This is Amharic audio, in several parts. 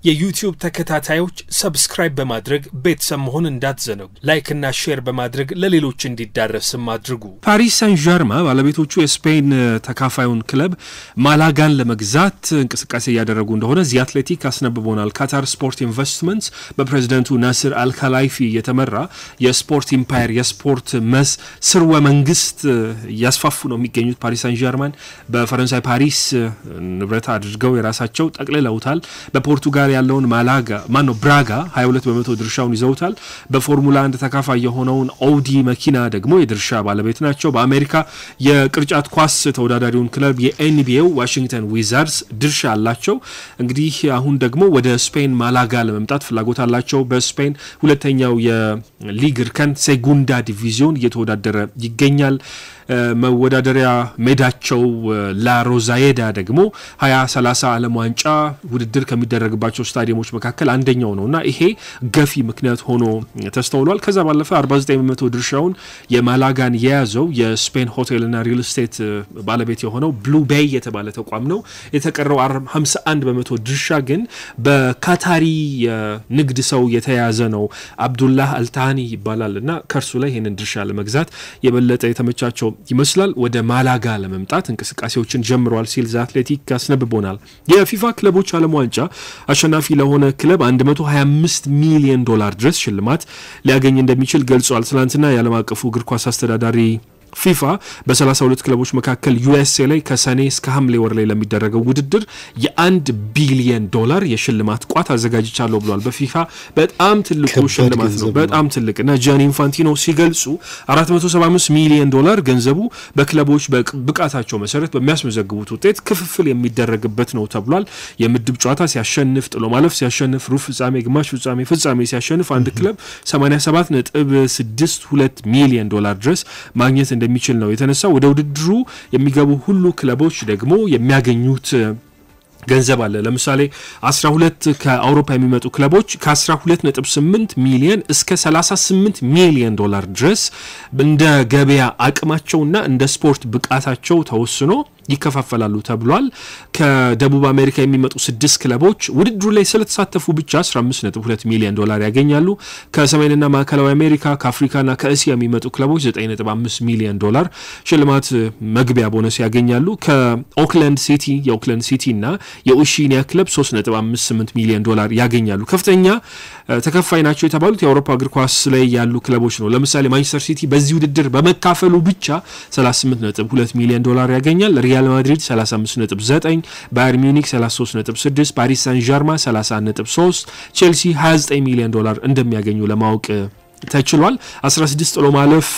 የዩቲዩብ ተከታታዮች ሰብስክራይብ በማድረግ ቤተሰብ መሆን እንዳትዘነጉ ላይክ እና ሼር በማድረግ ለሌሎች እንዲዳረስም አድርጉ። ፓሪስ ሳን ዠርማን ባለቤቶቹ የስፔን ተካፋዩን ክለብ ማላጋን ለመግዛት እንቅስቃሴ ያደረጉ እንደሆነ ዚ አትሌቲክ አስነብቦናል። ካታር ስፖርት ኢንቨስትመንትስ በፕሬዝዳንቱ ናስር አልካላይፊ የተመራ የስፖርት ኢምፓየር የስፖርት ስርወ መንግስት ያስፋፉ ነው የሚገኙት። ፓሪስ ሳን ዠርማን በፈረንሳይ ፓሪስ ንብረት አድርገው የራሳቸው ጠቅልለውታል። በፖርቱጋል ያለውን ብራጋ 22% ድርሻውን ይዘውታል። በፎርሙላ 1 ተካፋይ የሆነውን ኦዲ መኪና ደግሞ የድርሻ ባለቤት ናቸው። በአሜሪካ የቅርጫት ኳስ ተወዳዳሪውን ክለብ የኤንቢኤው ዋሽንግተን ዊዛርድስ ድርሻ አላቸው። እንግዲህ አሁን ደግሞ ወደ ስፔን ማላጋ ለመምጣት ፍላጎት አላቸው። በስፔን ሁለተኛው የሊግ እርከን ሴጉንዳ ዲቪዚዮን እየተወዳደረ ይገኛል። መወዳደሪያ ሜዳቸው ላሮዛየዳ ደግሞ 2030 ዓለም ዋንጫ ውድድር ከሚደረግባቸው ስታዲየሞች መካከል አንደኛው ነውና ይሄ ገፊ ምክንያት ሆኖ ተስተውሏል። ከዛ ባለፈ 49% ድርሻውን የማላጋን የያዘው የስፔን ሆቴልና ሪል ስቴት ባለቤት የሆነው ብሉ ቤይ የተባለ ተቋም ነው። የተቀረው 51% ድርሻ ግን በካታሪ ንግድ ሰው የተያዘ ነው። አብዱላህ አልታኒ ይባላልና ከርሱ ላይ ይሄንን ድርሻ ለመግዛት የበለጠ የተመቻቸው ይመስላል። ወደ ማላጋ ለመምጣት እንቅስቃሴዎችን ጀምሯል ሲል ዚ አትሌቲክ አስነብቦናል። የፊፋ ክለቦች ዓለም ዋንጫ አሸናፊ ለሆነ ክለብ $125 ሚሊዮን ድረስ ሽልማት ሊያገኝ እንደሚችል ገልጿል። ትናንትና የዓለም አቀፉ እግር ኳስ አስተዳዳሪ ፊፋ በ32 ክለቦች መካከል ዩኤስኤ ላይ ከሰኔ እስከ ሐምሌ ወር ላይ ለሚደረገው ውድድር $1 ቢሊዮን የሽልማት ቋት አዘጋጅቻለሁ ብሏል። በፊፋ በጣም ትልቁ ሽልማት ነው። በጣም ትልቅና ጃኒ ኢንፋንቲኖ ሲገልጹ $475 ሚሊዮን ገንዘቡ በክለቦች በብቃታቸው መሰረት በሚያስመዘግቡት ውጤት ክፍፍል የሚደረግበት ነው ተብሏል። የምድብ ጨዋታ ሲያሸንፍ፣ ጥሎ ማለፍ ሲያሸንፍ፣ ሩብ ፍጻሜ፣ ግማሽ ፍጻሜ ሲያሸንፍ አንድ ክለብ $87.62 ሚሊዮን ድረስ ማግኘት እንደሚችል ነው የተነሳው። ወደ ውድድሩ የሚገቡ ሁሉ ክለቦች ደግሞ የሚያገኙት ገንዘብ አለ። ለምሳሌ 12 ከአውሮፓ የሚመጡ ክለቦች ከ12.8 ሚሊዮን እስከ $38 ሚሊዮን ድረስ እንደ ገበያ አቅማቸውና እንደ ስፖርት ብቃታቸው ተወስኖ ይከፋፈላሉ ተብሏል። ከደቡብ አሜሪካ የሚመጡ 6 ክለቦች ውድድሩ ላይ ስለተሳተፉ ብቻ $15.2 ሚሊዮን ያገኛሉ። ከሰሜንና ማዕከላዊ አሜሪካ ከአፍሪካና ከእስያ የሚመጡ ክለቦች $9.5 ሚሊዮን ሽልማት መግቢያ ቦነስ ያገኛሉ። ከኦክላንድ ሲቲና የኦሺኒያ ክለብ $3.58 ሚሊዮን ያገኛሉ። ከፍተኛ ተከፋይ ናቸው የተባሉት የአውሮፓ እግር ኳስ ላይ ያሉ ክለቦች ነው። ለምሳሌ ማንቸስተር ሲቲ በዚህ ውድድር በመካፈሉ ብቻ $38.2 ሚሊዮን ያገኛል። ሪያል ማድሪድ 35.9፣ ባየር ሚዩኒክ 33.6፣ ፓሪስ ሳን ዠርማን 30.3፣ ቼልሲ $29 ሚሊዮን እንደሚያገኙ ለማወቅ ተችሏል። 16 ጥሎ ማለፍ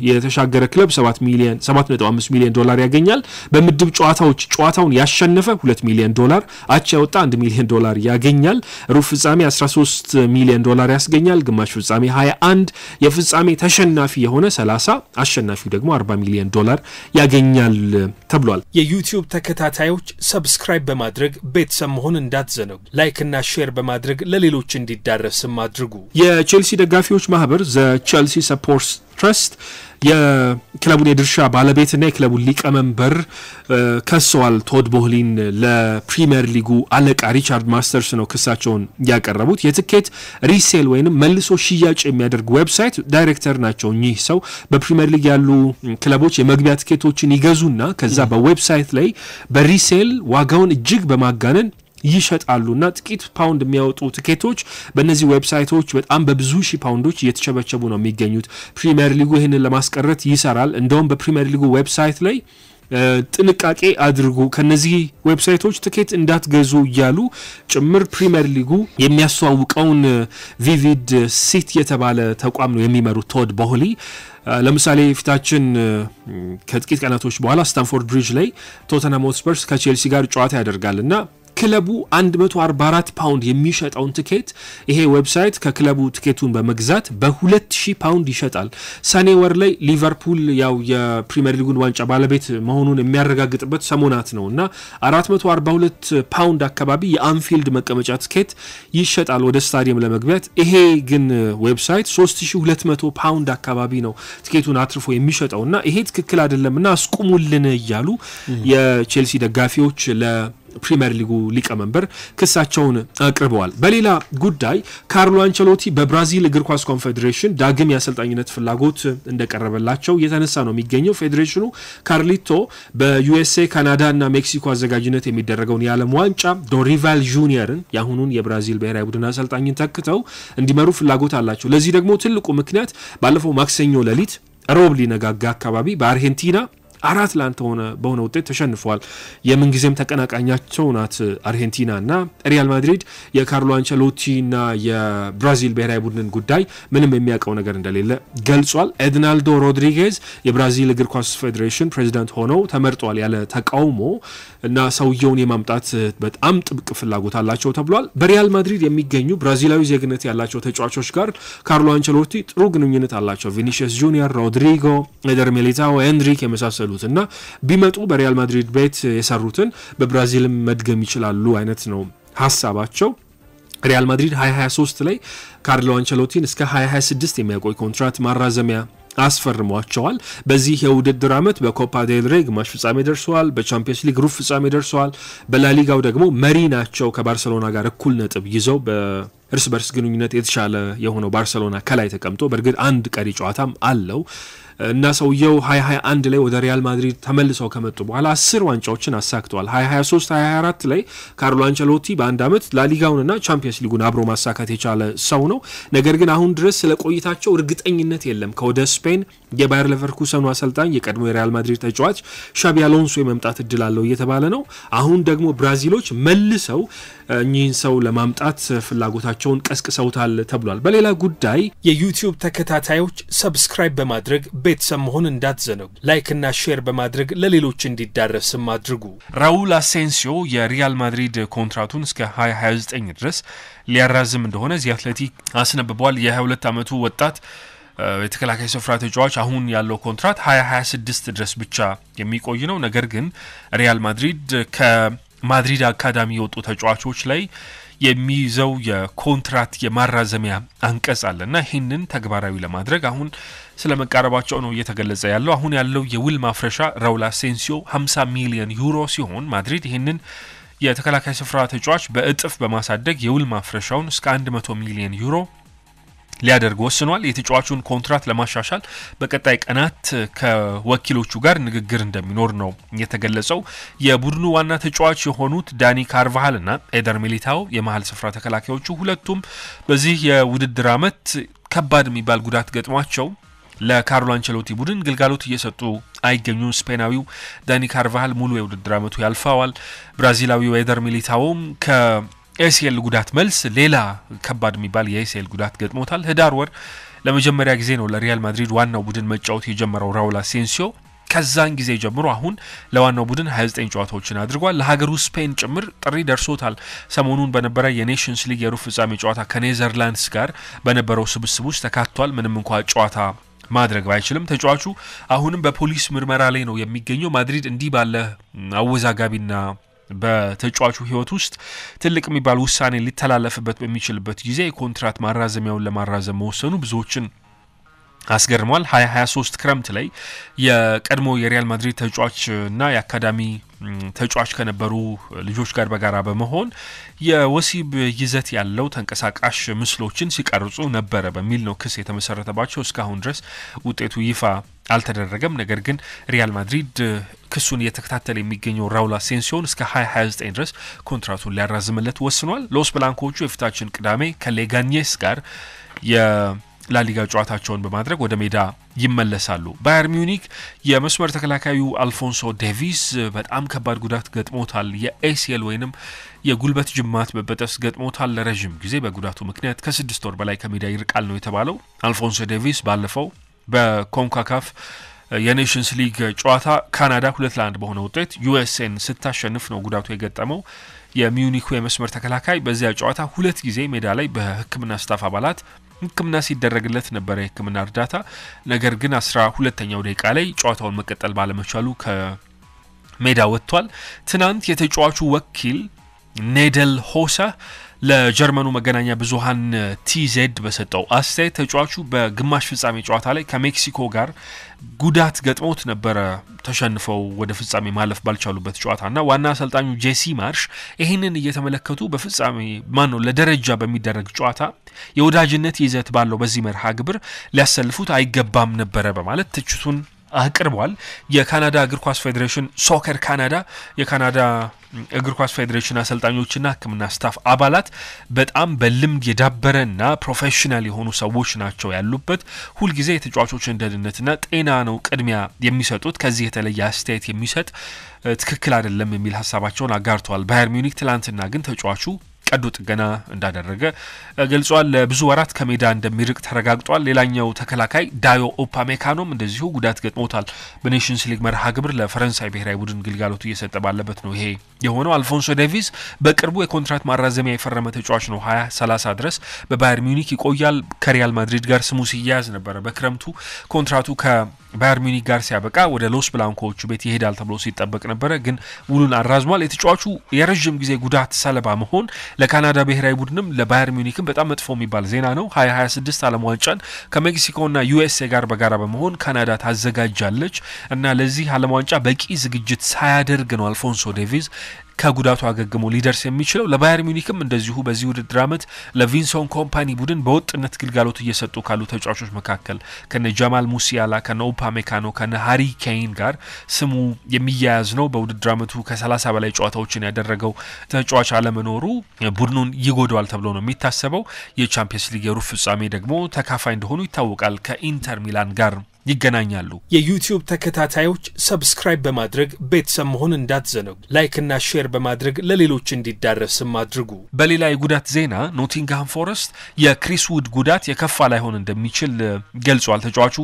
የተሻገረ ክለብ $7.5 ሚሊዮን ያገኛል። በምድብ ጨዋታውን ያሸነፈ $2 ሚሊዮን፣ አቻ ያወጣ $1 ሚሊዮን ያገኛል። ሩብ ፍጻሜ $13 ሚሊዮን ያስገኛል። ግማሽ ፍጻሜ 21፣ የፍጻሜ ተሸናፊ የሆነ 30፣ አሸናፊው ደግሞ $40 ሚሊዮን ያገኛል ተብሏል። የዩቲዩብ ተከታታዮች ሰብስክራይብ በማድረግ ቤተሰብ መሆን እንዳትዘነጉ ላይክ እና ሼር በማድረግ ለሌሎች እንዲዳረስም አድርጉ። የቼልሲ ደጋፊዎች ማህበር The Chelsea Supporters Trust የክለቡን የድርሻ ባለቤትና የክለቡን ሊቀመንበር ከሰዋል። ቶድ ቦህሊን ለፕሪሚየር ሊጉ አለቃ ሪቻርድ ማስተርስ ነው ክሳቸውን ያቀረቡት። የትኬት ሪሴል ወይንም መልሶ ሽያጭ የሚያደርግ ዌብሳይት ዳይሬክተር ናቸው። እኚህ ሰው በፕሪሚየር ሊግ ያሉ ክለቦች የመግቢያ ትኬቶችን ይገዙና ከዛ በዌብሳይት ላይ በሪሴል ዋጋውን እጅግ በማጋነን ይሸጣሉና ጥቂት ፓውንድ የሚያወጡ ትኬቶች በእነዚህ ዌብሳይቶች በጣም በብዙ ሺህ ፓውንዶች እየተቸበቸቡ ነው የሚገኙት። ፕሪሚየር ሊጉ ይሄንን ለማስቀረት ይሰራል። እንደውም በፕሪሚየር ሊጉ ዌብሳይት ላይ ጥንቃቄ አድርጉ፣ ከነዚህ ዌብሳይቶች ትኬት እንዳትገዙ እያሉ ጭምር ፕሪሚየር ሊጉ የሚያስተዋውቀውን ቪቪድ ሲት የተባለ ተቋም ነው የሚመሩት ቶድ ቦህሊ። ለምሳሌ ፊታችን ከጥቂት ቀናቶች በኋላ ስታንፎርድ ብሪጅ ላይ ቶተንሃም ሆትስፐርስ ከቼልሲ ጋር ጨዋታ ያደርጋልና ክለቡ 144 ፓውንድ የሚሸጣውን ትኬት ይሄ ዌብሳይት ከክለቡ ትኬቱን በመግዛት በ2000 ፓውንድ ይሸጣል። ሰኔ ወር ላይ ሊቨርፑል ያው የፕሪሚየር ሊጉን ዋንጫ ባለቤት መሆኑን የሚያረጋግጥበት ሰሞናት ነውና 442 ፓውንድ አካባቢ የአንፊልድ መቀመጫ ትኬት ይሸጣል ወደ ስታዲየም ለመግባት። ይሄ ግን ዌብሳይት 3200 ፓውንድ አካባቢ ነው ትኬቱን አትርፎ የሚሸጠውና ይሄ ትክክል አይደለምና አስቁሙልን እያሉ የቼልሲ ደጋፊዎች ፕሪሚየር ሊጉ ሊቀመንበር ክሳቸውን አቅርበዋል። በሌላ ጉዳይ ካርሎ አንቸሎቲ በብራዚል እግር ኳስ ኮንፌዴሬሽን ዳግም የአሰልጣኝነት ፍላጎት እንደቀረበላቸው እየተነሳ ነው የሚገኘው። ፌዴሬሽኑ ካርሊቶ በዩኤስኤ ካናዳ እና ሜክሲኮ አዘጋጅነት የሚደረገውን የዓለም ዋንጫ ዶሪቫል ጁኒየርን የአሁኑን የብራዚል ብሔራዊ ቡድን አሰልጣኝን ተክተው እንዲመሩ ፍላጎት አላቸው። ለዚህ ደግሞ ትልቁ ምክንያት ባለፈው ማክሰኞ ሌሊት ሮብ ሊነጋጋ አካባቢ በአርጀንቲና 4-1 በሆነ ውጤት ተሸንፈዋል። የምንጊዜም ተቀናቃኛቸው ናት አርጀንቲናና ሪያል ማድሪድ የካርሎ አንቸሎቲና የብራዚል ብሔራዊ ቡድን ጉዳይ ምንም የሚያውቀው ነገር እንደሌለ ገልጿል። ኤድናልዶ ሮድሪጌዝ የብራዚል እግር ኳስ ፌዴሬሽን ፕሬዚዳንት ሆነው ተመርጧል ያለ ተቃውሞ እና ሰውየውን የማምጣት በጣም ጥብቅ ፍላጎት አላቸው ተብሏል። በሪያል ማድሪድ የሚገኙ ብራዚላዊ ዜግነት ያላቸው ተጫዋቾች ጋር ካርሎ አንቸሎቲ ጥሩ ግንኙነት አላቸው። ቪኒሲየስ ጁኒየር፣ ሮድሪጎ፣ ኤደር ሚሊታኦ፣ ኤንሪክ የመሳሰሉትና ቢመጡ በሪያል ማድሪድ ቤት የሰሩትን በብራዚልም መድገም ይችላሉ አይነት ነው ሐሳባቸው። ሪያል ማድሪድ 2023 ላይ ካርሎ አንቸሎቲን እስከ 2026 የሚያቆይ ኮንትራት ማራዘሚያ አስፈርሟቸዋል። በዚህ የውድድር ዓመት በኮፓ ዴል ሬይ ግማሽ ፍጻሜ ደርሰዋል። በቻምፒየንስ ሊግ ሩብ ፍጻሜ ደርሰዋል። በላሊጋው ደግሞ መሪ ናቸው። ከባርሴሎና ጋር እኩል ነጥብ ይዘው በእርስ በርስ ግንኙነት የተሻለ የሆነው ባርሴሎና ከላይ ተቀምጦ በእርግጥ አንድ ቀሪ ጨዋታም አለው እና ሰውየው 2021 ላይ ወደ ሪያል ማድሪድ ተመልሰው ከመጡ በኋላ 10 ዋንጫዎችን አሳክተዋል። 2023 2024 ላይ ካርሎ አንቸሎቲ በአንድ ዓመት ላሊጋውንና ቻምፒየንስ ሊጉን አብሮ ማሳካት የቻለ ሰው ነው። ነገር ግን አሁን ድረስ ስለቆይታቸው እርግጠኝነት የለም። ከወደ ስፔን የባየር ሌቨርኩሰኑ አሰልጣኝ የቀድሞ የሪያል ማድሪድ ተጫዋች ሻቢ አሎንሶ የመምጣት እድል አለው እየተባለ ነው። አሁን ደግሞ ብራዚሎች መልሰው እኚህን ሰው ለማምጣት ፍላጎታቸውን ቀስቅሰውታል ተብሏል። በሌላ ጉዳይ የዩቲዩብ ተከታታዮች ሰብስክራይብ በማድረግ ቤተሰብ መሆን እንዳትዘነጉ፣ ላይክ እና ሼር በማድረግ ለሌሎች እንዲዳረስም አድርጉ። ራውል አሴንሲዮ የሪያል ማድሪድ ኮንትራቱን እስከ 2029 ድረስ ሊያራዝም እንደሆነ ዚ አትሌቲክ አስነብቧል። የ22 ዓመቱ ወጣት የተከላካይ ስፍራ ተጫዋች አሁን ያለው ኮንትራት 2026 ድረስ ብቻ የሚቆይ ነው። ነገር ግን ሪያል ማድሪድ ከማድሪድ አካዳሚ የወጡ ተጫዋቾች ላይ የሚይዘው የኮንትራት የማራዘሚያ አንቀጽ አለና ይህንን ተግባራዊ ለማድረግ አሁን ስለመቃረባቸው ነው እየተገለጸ ያለው። አሁን ያለው የውል ማፍረሻ ራውል አሴንሲዮ 50 ሚሊዮን ዩሮ ሲሆን ማድሪድ ይህንን የተከላካይ ስፍራ ተጫዋች በእጥፍ በማሳደግ የውል ማፍረሻውን እስከ 100 ሚሊዮን ዩሮ ሊያደርግ ወስኗል። የተጫዋቹን ኮንትራት ለማሻሻል በቀጣይ ቀናት ከወኪሎቹ ጋር ንግግር እንደሚኖር ነው የተገለጸው። የቡድኑ ዋና ተጫዋች የሆኑት ዳኒ ካርቫሃል እና ኤደር ሚሊታኦ የመሃል ስፍራ ተከላካዮቹ ሁለቱም በዚህ የውድድር ዓመት ከባድ የሚባል ጉዳት ገጥሟቸው ለካርሎ አንቸሎቲ ቡድን ግልጋሎት እየሰጡ አይገኙም። ስፔናዊው ዳኒ ካርቫሃል ሙሉ የውድድር ዓመቱ ያልፋዋል። ብራዚላዊው ኤደር ሚሊታኦም ኤሲኤል ጉዳት መልስ ሌላ ከባድ የሚባል የኤሲኤል ጉዳት ገጥሞታል። ህዳር ወር ለመጀመሪያ ጊዜ ነው ለሪያል ማድሪድ ዋናው ቡድን መጫወት የጀመረው ራውል አሴንሲዮ። ከዛን ጊዜ ጀምሮ አሁን ለዋናው ቡድን 29 ጨዋታዎችን አድርጓል። ለሀገሩ ስፔን ጭምር ጥሪ ደርሶታል። ሰሞኑን በነበረ የኔሽንስ ሊግ የሩብ ፍጻሜ ጨዋታ ከኔዘርላንድስ ጋር በነበረው ስብስብ ውስጥ ተካቷል። ምንም እንኳን ጨዋታ ማድረግ ባይችልም ተጫዋቹ አሁንም በፖሊስ ምርመራ ላይ ነው የሚገኘው። ማድሪድ እንዲህ ባለ አወዛጋቢና በተጫዋቹ ህይወት ውስጥ ትልቅ የሚባል ውሳኔ ሊተላለፍበት በሚችልበት ጊዜ የኮንትራት ማራዘሚያውን ለማራዘም መወሰኑ ብዙዎችን አስገርሟል። 2023 ክረምት ላይ የቀድሞ የሪያል ማድሪድ ተጫዋችና የአካዳሚ ተጫዋች ከነበሩ ልጆች ጋር በጋራ በመሆን የወሲብ ይዘት ያለው ተንቀሳቃሽ ምስሎችን ሲቀርጹ ነበረ በሚል ነው ክስ የተመሰረተባቸው። እስካሁን ድረስ ውጤቱ ይፋ አልተደረገም። ነገር ግን ሪያል ማድሪድ ክሱን እየተከታተለ የሚገኘው ራውል አሴንሲዮን እስከ 2029 ድረስ ኮንትራቱን ሊያራዝምለት ወስኗል። ሎስ ብላንኮቹ የፊታችን ቅዳሜ ከሌጋኔስ ጋር ላሊጋ ጨዋታቸውን በማድረግ ወደ ሜዳ ይመለሳሉ። ባየር ሚዩኒክ የመስመር ተከላካዩ አልፎንሶ ዴቪስ በጣም ከባድ ጉዳት ገጥሞታል። የኤሲኤል ወይንም የጉልበት ጅማት መበጠስ ገጥሞታል። ለረጅም ጊዜ በጉዳቱ ምክንያት ከ6 ወር በላይ ከሜዳ ይርቃል ነው የተባለው። አልፎንሶ ዴቪስ ባለፈው በኮንካካፍ የኔሽንስ ሊግ ጨዋታ ካናዳ 2-1 በሆነ ውጤት ዩኤስኤን ስታሸንፍ ነው ጉዳቱ የገጠመው። የሚዩኒኩ የመስመር ተከላካይ በዚያ ጨዋታ 2 ጊዜ ሜዳ ላይ በሕክምና ስታፍ አባላት ሕክምና ሲደረግለት ነበር የሕክምና እርዳታ። ነገር ግን 12ኛው ደቂቃ ላይ ጨዋታውን መቀጠል ባለመቻሉ ከሜዳ ወጥቷል። ትናንት የተጫዋቹ ወኪል ኔደል ሆሳ ለጀርመኑ መገናኛ ብዙሃን ቲዜድ በሰጠው አስተያየት ተጫዋቹ በግማሽ ፍጻሜ ጨዋታ ላይ ከሜክሲኮ ጋር ጉዳት ገጥሞት ነበር ተሸንፈው ወደ ፍጻሜ ማለፍ ባልቻሉበት ጨዋታና ዋና አሰልጣኙ ጄሲ ማርሽ ይሄንን እየተመለከቱ በፍጻሜ ለደረጃ በሚደረግ ጨዋታ የወዳጅነት ይዘት ባለው በዚህ መርሃ ግብር ሊያሰልፉት አይገባም ነበር በማለት ትችቱን አቅርቧል። የካናዳ እግር ኳስ ፌዴሬሽን ሶከር ካናዳ የካናዳ እግር ኳስ ፌዴሬሽን አሰልጣኞችና ሕክምና ስታፍ አባላት በጣም በልምድ የዳበረና ፕሮፌሽናል የሆኑ ሰዎች ናቸው ያሉበት ሁሉ ጊዜ የተጫዋቾችን ደህንነትና ጤና ነው ቅድሚያ የሚሰጡት ከዚህ የተለየ አስተያየት የሚሰጥ ትክክል አይደለም የሚል ሐሳባቸውን አጋርተዋል። ባየር ሚዩኒክ ትላንትና ግን ተጫዋቹ ቀዶ ጥገና እንዳደረገ ገልጿል። ለብዙ ወራት ከሜዳ እንደሚርቅ ተረጋግጧል። ሌላኛው ተከላካይ ዳዮ ኡፓሜካኖም እንደዚሁ ጉዳት ገጥሞታል። በኔሽንስ ሊግ መርሃ ግብር ለፈረንሳይ ብሔራዊ ቡድን ግልጋሎቱ እየሰጠ ባለበት ነው ይሄ የሆነው። አልፎንሶ ዴቪስ በቅርቡ የኮንትራት ማራዘሚያ የፈረመ ተጫዋች ነው 2030 ድረስ በባየር ሚዩኒክ ይቆያል። ከሪያል ማድሪድ ጋር ስሙ ሲያያዝ ነበር። በክረምቱ ኮንትራቱ ባየር ሚዩኒክ ጋር ሲያበቃ ወደ ሎስ ብላንኮቹ ቤት ይሄዳል ተብሎ ሲጠበቅ ነበር፣ ግን ውሉን አራዝሟል። የተጫዋቹ የረጅም ጊዜ ጉዳት ሰለባ መሆን ለካናዳ ብሔራዊ ቡድንም ለባየር ሚዩኒክም በጣም መጥፎ የሚባል ዜና ነው። 2026 ዓለም ዋንጫን ከሜክሲኮና ዩኤስኤ ጋር በጋራ በመሆን ካናዳ ታዘጋጃለች እና ለዚህ ዓለም ዋንጫ በቂ ዝግጅት ሳያደርግ ነው አልፎንሶ ዴቪዝ ከጉዳቱ አገግሞ ሊደርስ የሚችለው። ለባየር ሚዩኒክም እንደዚሁ በዚህ ውድድር ዓመት ለቪንሶን ኮምፓኒ ቡድን በወጥነት ግልጋሎት እየሰጡ ካሉ ተጫዋቾች መካከል ከነ ጃማል ሙሲያላ ከነ ኡፓሜካኖ ከነ ሃሪ ኬይን ጋር ስሙ የሚያያዝ ነው። በውድድር ዓመቱ ከ30 በላይ ጨዋታዎችን ያደረገው ተጫዋች አለመኖሩ ቡድኑን ይጎዳዋል ተብሎ ነው የሚታሰበው። የቻምፒየንስ ሊግ የሩብ ፍጻሜ ደግሞ ተካፋይ እንደሆኑ ይታወቃል። ከኢንተር ሚላን ጋር ይገናኛሉ። የዩቲዩብ ተከታታዮች ሰብስክራይብ በማድረግ ቤተሰብ መሆን እንዳትዘነጉ። ላይክ እና ሼር በማድረግ ለሌሎች እንዲዳረስም አድርጉ። በሌላ የጉዳት ዜና ኖቲንግሃም ፎረስት የክሪስ ውድ ጉዳት የከፋ ላይሆን እንደሚችል ገልጿል። ተጫዋቹ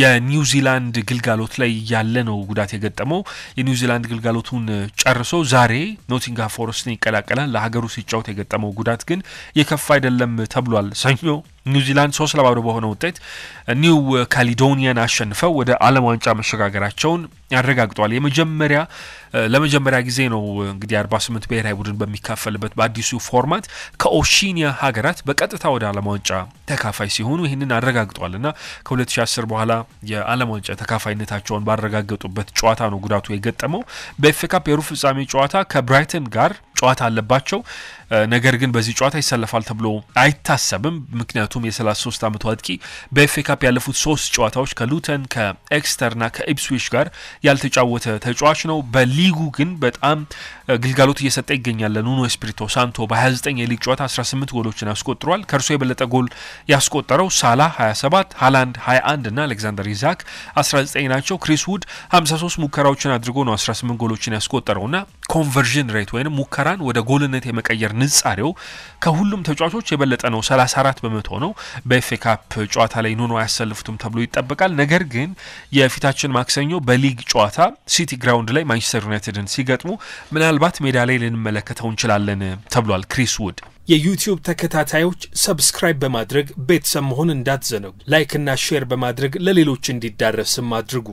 የኒውዚላንድ ግልጋሎት ላይ ያለ ነው ጉዳት የገጠመው። የኒውዚላንድ ግልጋሎቱን ጨርሶ ዛሬ ኖቲንግሃም ፎረስትን ይቀላቀላል። ለሀገሩ ሲጫወት የገጠመው ጉዳት ግን የከፋ አይደለም ተብሏል። ሰኞ ኒውዚላንድ 3-0 በሆነ ውጤት ኒው ካሊዶኒያን አሸንፈው ወደ ዓለም ዋንጫ መሸጋገራቸውን ያረጋግጧል። ለመጀመሪያ ጊዜ ነው እንግዲህ 48 ብሔራዊ ቡድን በሚካፈልበት በአዲሱ ፎርማት ከኦሺኒያ ሀገራት በቀጥታ ወደ ዓለም ዋንጫ ተካፋይ ሲሆኑ ይህንን አረጋግጧልና ከ2010 በኋላ የዓለም ዋንጫ ተካፋይነታቸውን ባረጋገጡበት ጨዋታ ነው ጉዳቱ የገጠመው። በኤፍኤ ካፕ የሩብ ፍጻሜ ጨዋታ ከብራይተን ጋር ጨዋታ አለባቸው። ነገር ግን በዚህ ጨዋታ ይሰለፋል ተብሎ አይታሰብም። ምክንያቱም የ33 ዓመቱ አጥቂ በኤፍኤ ካፕ ያለፉት 3 ጨዋታዎች ከሉተን ከኤክስተርና ከኢፕስዊች ጋር ያልተጫወተ ተጫዋች ነው። በሊጉ ግን በጣም ግልጋሎት እየሰጠ ይገኛል። ኑኖ ኤስፒሪቶ ሳንቶ በ29 የሊግ ጨዋታ 18 ጎሎችን አስቆጥሯል። ከእርሱ የበለጠ ጎል ያስቆጠረው ሳላህ 27፣ ሃላንድ 21 እና አሌክዛንደር ኢዛክ 19 ናቸው። ክሪስ ውድ 53 ሙከራዎችን አድርጎ ነው 18 ጎሎችን ያስቆጠረውና ኮንቨርዥን ሬት ወይንም ሙከራን ወደ ጎልነት የመቀየር ንጻሬው ከሁሉም ተጫዋቾች የበለጠ ነው። 34% ነው። በኤፍኤ ካፕ ጨዋታ ላይ ኑኖ ያሰልፉትም ተብሎ ይጠበቃል። ነገር ግን የፊታችን ማክሰኞ በሊግ ጨዋታ ሲቲ ግራውንድ ላይ ማንቸስተር ዩናይትድን ሲገጥሙ ምናልባት ሜዳ ላይ ልንመለከተው እንችላለን ተብሏል። ክሪስ ውድ የዩቲዩብ ተከታታዮች ሰብስክራይብ በማድረግ ቤተሰብ መሆን እንዳትዘነጉ። ላይክ እና ሼር በማድረግ ለሌሎች እንዲዳረስም አድርጉ።